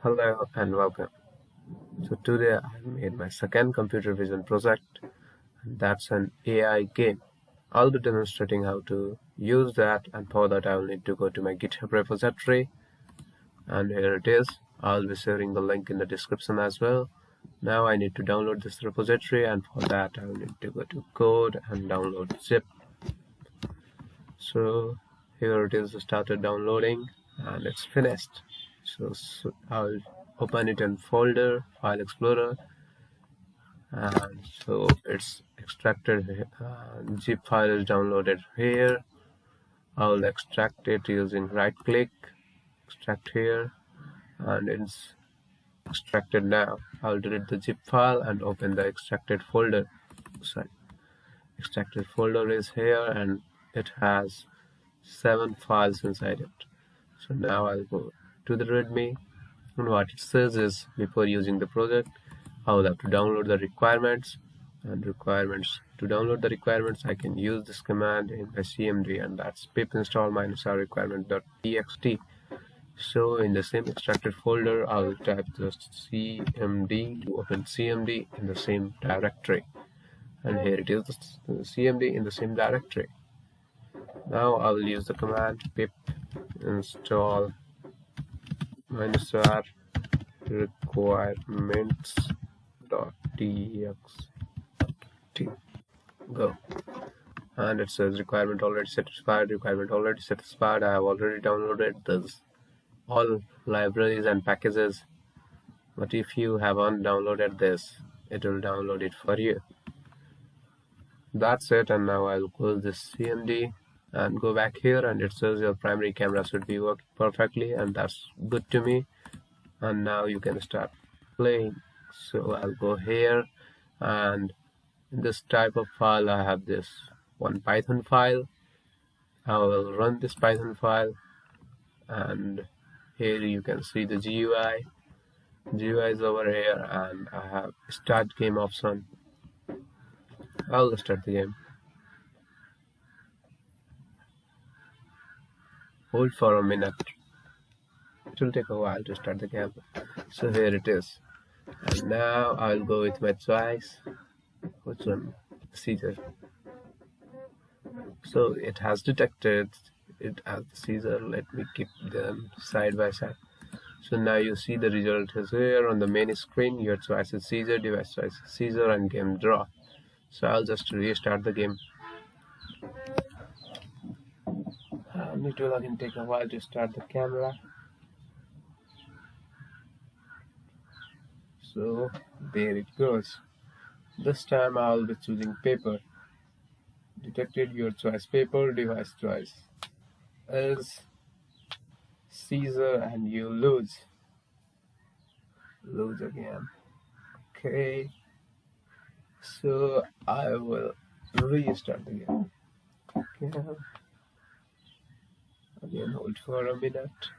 Hello and welcome. So today I made my second computer vision project, and that's an AI game. I'll be demonstrating how to use that, and for that I will need to go to my GitHub repository, and here it is. I'll be sharing the link in the description as well. Now I need to download this repository, and for that I will need to go to code and download zip. So here it is, started downloading and it's finished. So I'll open it in folder, file explorer, and so it's extracted. Zip file is downloaded here. I'll extract it using right click, extract here, and it's extracted now. I'll delete the zip file and open the extracted folder. Sorry, extracted folder is here and it has 7 files inside it. So now I'll go to the readme, and what it says is, before using the project I will have to download the requirements, to download the requirements I can use this command in my cmd, and that's pip install -r requirement.txt. So in the same extracted folder I will type just cmd to open cmd in the same directory, and here it is, the cmd in the same directory. Now I will use the command pip install -r requirements.txt. Go. And it says requirement already satisfied. I have already downloaded this all libraries and packages, but if you haven't downloaded this, it will download it for you. That's it. And now I'll close this cmd and go back here, and it says your primary camera should be working perfectly, and that's good to me. And now you can start playing. So I'll go here, and in this type of file I have this one Python file. I will run this Python file, and here you can see the GUI. GUI is over here, and I have start game option. I'll start the game. Hold for a minute. It will take a while to start the game. So here it is. And now I'll go with my choice. Which one? Scissor. So it has detected it as the Scissor. Let me keep them side by side. So now you see the result is here on the main screen. Your choice is Scissor, device choice is Scissor, and game draw. So I'll just restart the game. It will again take a while to start the camera. So there it goes. This time I'll be choosing paper. Detected your choice paper, device choice is Scissor, and you lose again. Okay, so I will restart the game. Okay. Again, hold for a minute.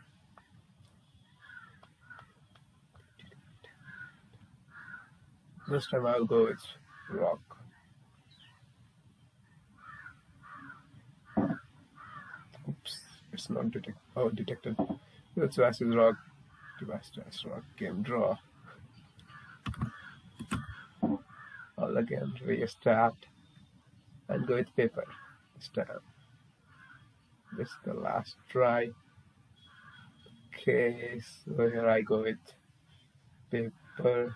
This time I'll go with rock. Oops, it's not detected. Oh, detected. Your choice is rock, device choice rock, game draw. I'll again restart and go with paper this time. This is the last try. Okay, so here I go with paper.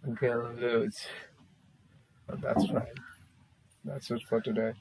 Again lose. That's right. That's it for today.